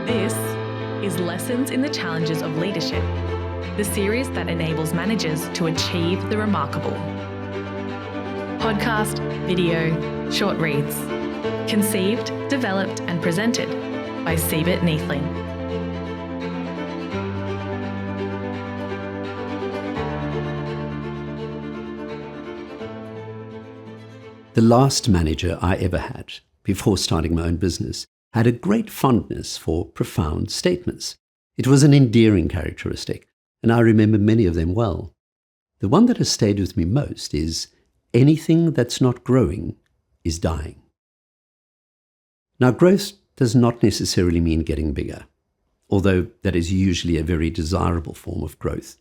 This is Lessons in the Challenges of Leadership, the series that enables managers to achieve the remarkable. Podcast, video, short reads. Conceived, developed and presented by Siebert Neethling. The last manager I ever had, before starting my own business, had a great fondness for profound statements. It was an endearing characteristic, and I remember many of them well. The one that has stayed with me most is, anything that's not growing is dying. Now, growth does not necessarily mean getting bigger, although that is usually a very desirable form of growth.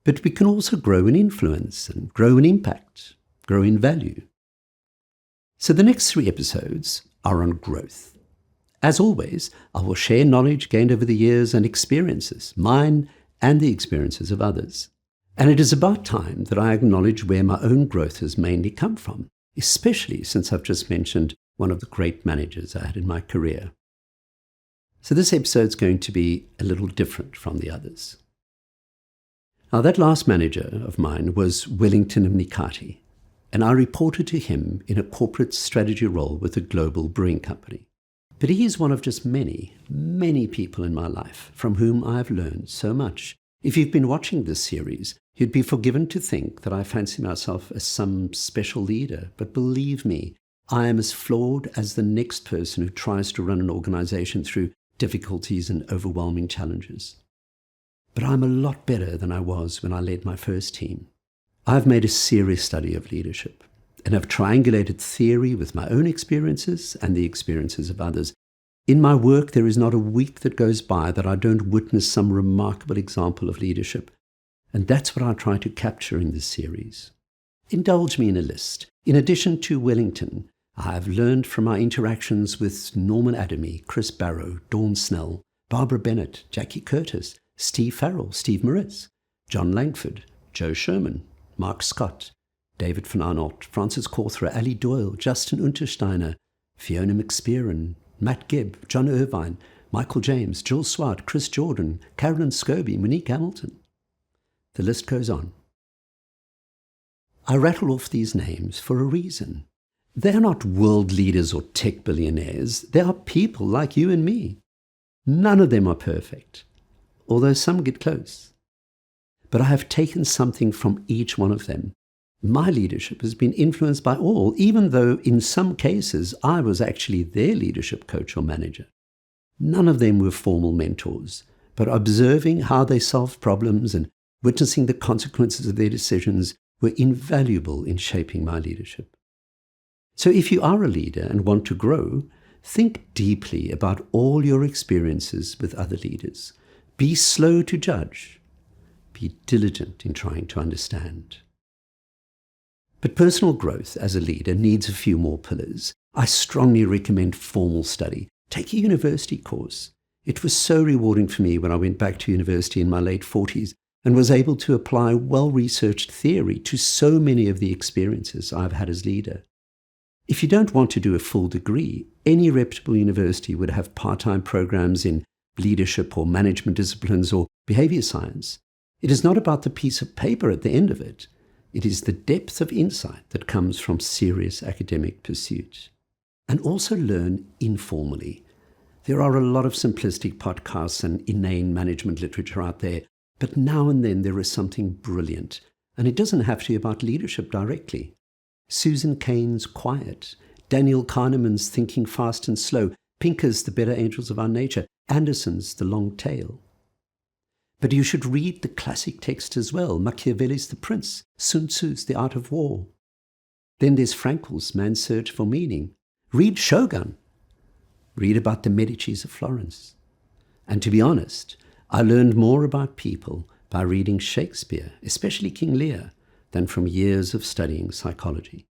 But we can also grow in influence and grow in impact, grow in value. So the next 3 episodes are on growth. As always, I will share knowledge gained over the years and experiences, mine and the experiences of others. And it is about time that I acknowledge where my own growth has mainly come from, especially since I've just mentioned one of the great managers I had in my career. So this episode is going to be a little different from the others. Now, that last manager of mine was Wellington Mnikati, and I reported to him in a corporate strategy role with a global brewing company. But he is one of just many, many people in my life from whom I have learned so much. If you've been watching this series, you'd be forgiven to think that I fancy myself as some special leader. But believe me, I am as flawed as the next person who tries to run an organization through difficulties and overwhelming challenges. But I'm a lot better than I was when I led my first team. I've made a serious study of leadership and have triangulated theory with my own experiences and the experiences of others. In my work, there is not a week that goes by that I don't witness some remarkable example of leadership. And that's what I try to capture in this series. Indulge me in a list. In addition to Wellington, I have learned from my interactions with Norman Adamy, Chris Barrow, Dawn Snell, Barbara Bennett, Jackie Curtis, Steve Farrell, Steve Moritz, John Langford, Joe Sherman, Mark Scott, David Van Arnold, Francis Cawthra, Ali Doyle, Justin Untersteiner, Fiona McSpearin, Matt Gibb, John Irvine, Michael James, Jill Swart, Chris Jordan, Carolyn Scobie, Monique Hamilton. The list goes on. I rattle off these names for a reason. They are not world leaders or tech billionaires. They are people like you and me. None of them are perfect, although some get close. But I have taken something from each one of them. My leadership has been influenced by all, even though in some cases I was actually their leadership coach or manager. None of them were formal mentors, but observing how they solved problems and witnessing the consequences of their decisions were invaluable in shaping my leadership. So if you are a leader and want to grow, think deeply about all your experiences with other leaders. Be slow to judge. Be diligent in trying to understand. But personal growth as a leader needs a few more pillars. I strongly recommend formal study. Take a university course. It was so rewarding for me when I went back to university in my late 40s and was able to apply well-researched theory to so many of the experiences I've had as leader. If you don't want to do a full degree, any reputable university would have part-time programs in leadership or management disciplines or behavior science. It is not about the piece of paper at the end of it. It is the depth of insight that comes from serious academic pursuit. And also learn informally. There are a lot of simplistic podcasts and inane management literature out there, but now and then there is something brilliant, and it doesn't have to be about leadership directly. Susan Cain's Quiet, Daniel Kahneman's Thinking Fast and Slow, Pinker's The Better Angels of Our Nature, Anderson's The Long Tail. But you should read the classic text as well, Machiavelli's The Prince, Sun Tzu's The Art of War. Then there's Frankel's Man's Search for Meaning. Read Shogun. Read about the Medicis of Florence. And to be honest, I learned more about people by reading Shakespeare, especially King Lear, than from years of studying psychology.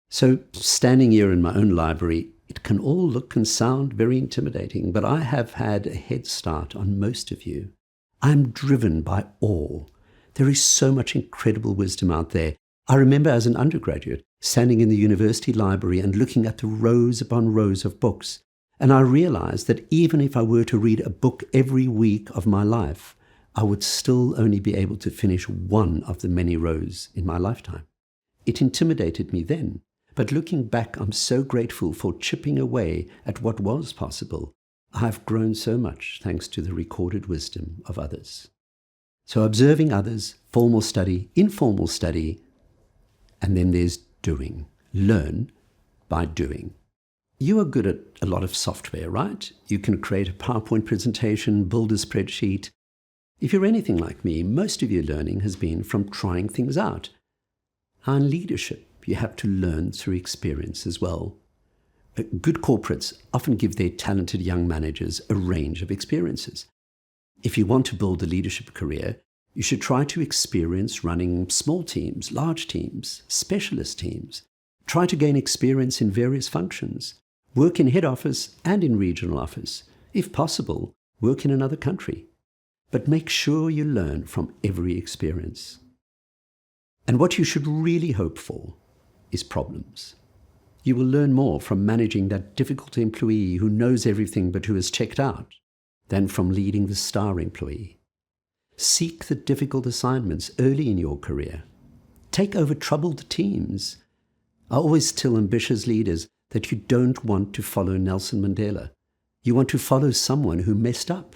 So standing here in my own library, it can all look and sound very intimidating, but I have had a head start on most of you. I'm driven by awe. There is so much incredible wisdom out there. I remember as an undergraduate standing in the university library and looking at the rows upon rows of books And I realized that even if I were to read a book every week of my life, I would still only be able to finish one of the many rows in my lifetime. It intimidated me then, but looking back, I'm so grateful for chipping away at what was possible. I've grown so much thanks to the recorded wisdom of others. So observing others, formal study, informal study, and then there's doing. Learn by doing. You are good at a lot of software, right? You can create a PowerPoint presentation, build a spreadsheet. If you're anything like me, most of your learning has been from trying things out. In leadership, you have to learn through experience as well. Good corporates often give their talented young managers a range of experiences. If you want to build a leadership career, you should try to experience running small teams, large teams, specialist teams. Try to gain experience in various functions. Work in head office and in regional office. If possible, work in another country. But make sure you learn from every experience. And what you should really hope for is problems. You will learn more from managing that difficult employee who knows everything but who is checked out than from leading the star employee. Seek the difficult assignments early in your career. Take over troubled teams. I always tell ambitious leaders that you don't want to follow Nelson Mandela. You want to follow someone who messed up.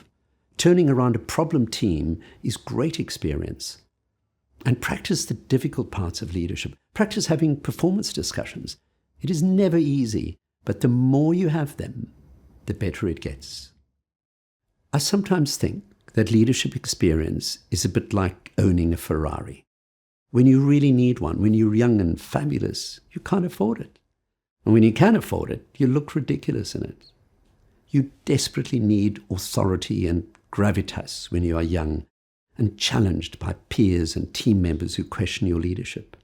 Turning around a problem team is great experience. And practice the difficult parts of leadership. Practice having performance discussions. It is never easy, but the more you have them, the better it gets. I sometimes think that leadership experience is a bit like owning a Ferrari. When you really need one, when you're young and fabulous, you can't afford it. And when you can afford it, you look ridiculous in it. You desperately need authority and gravitas when you are young and challenged by peers and team members who question your leadership.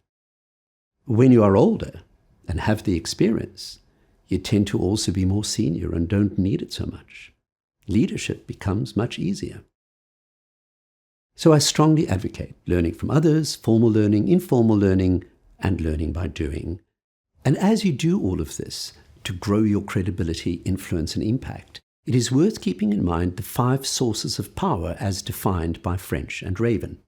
When you are older and have the experience, you tend to also be more senior and don't need it so much. Leadership becomes much easier. So I strongly advocate learning from others, formal learning, informal learning, and learning by doing. And as you do all of this to grow your credibility, influence, and impact, it is worth keeping in mind the 5 sources of power as defined by French and Raven.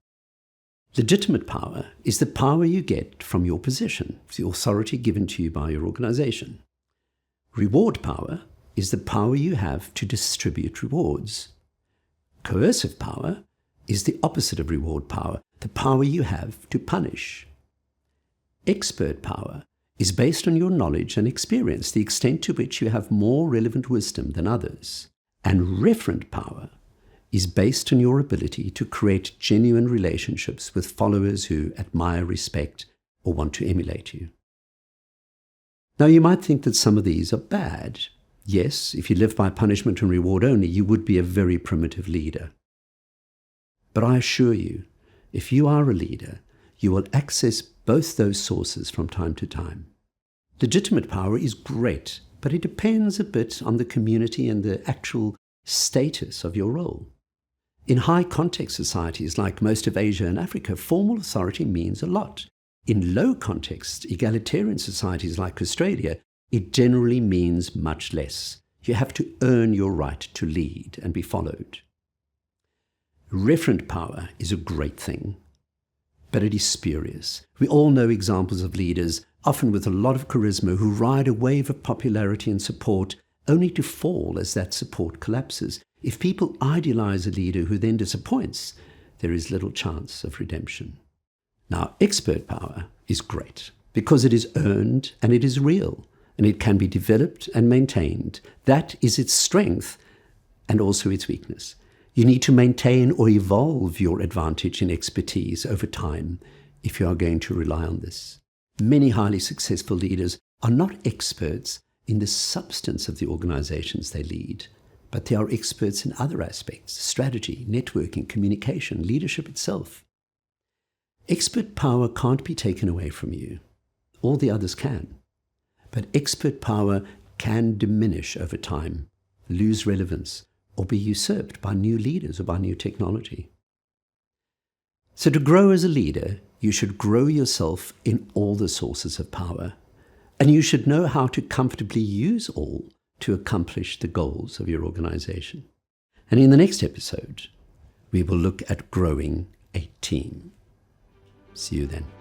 Legitimate power is the power you get from your position, the authority given to you by your organization. Reward power is the power you have to distribute rewards. Coercive power is the opposite of reward power, the power you have to punish. Expert power is based on your knowledge and experience, the extent to which you have more relevant wisdom than others. And referent power is based on your ability to create genuine relationships with followers who admire, respect, or want to emulate you. Now, you might think that some of these are bad. Yes, if you live by punishment and reward only, you would be a very primitive leader. But I assure you, if you are a leader, you will access both those sources from time to time. Legitimate power is great, but it depends a bit on the community and the actual status of your role. In high-context societies like most of Asia and Africa, formal authority means a lot. In low-context, egalitarian societies like Australia, it generally means much less. You have to earn your right to lead and be followed. Referent power is a great thing, but it is spurious. We all know examples of leaders, often with a lot of charisma, who ride a wave of popularity and support only to fall as that support collapses. If people idealize a leader who then disappoints, there is little chance of redemption. Now, expert power is great because it is earned and it is real, and it can be developed and maintained. That is its strength and also its weakness. You need to maintain or evolve your advantage in expertise over time if you are going to rely on this. Many highly successful leaders are not experts in the substance of the organizations they lead, but they are experts in other aspects: strategy, networking, communication, leadership itself. Expert power can't be taken away from you. All the others can. But expert power can diminish over time, lose relevance, or be usurped by new leaders or by new technology. So to grow as a leader, you should grow yourself in all the sources of power, and you should know how to comfortably use all to accomplish the goals of your organization. And in the next episode, we will look at growing a team. See you then.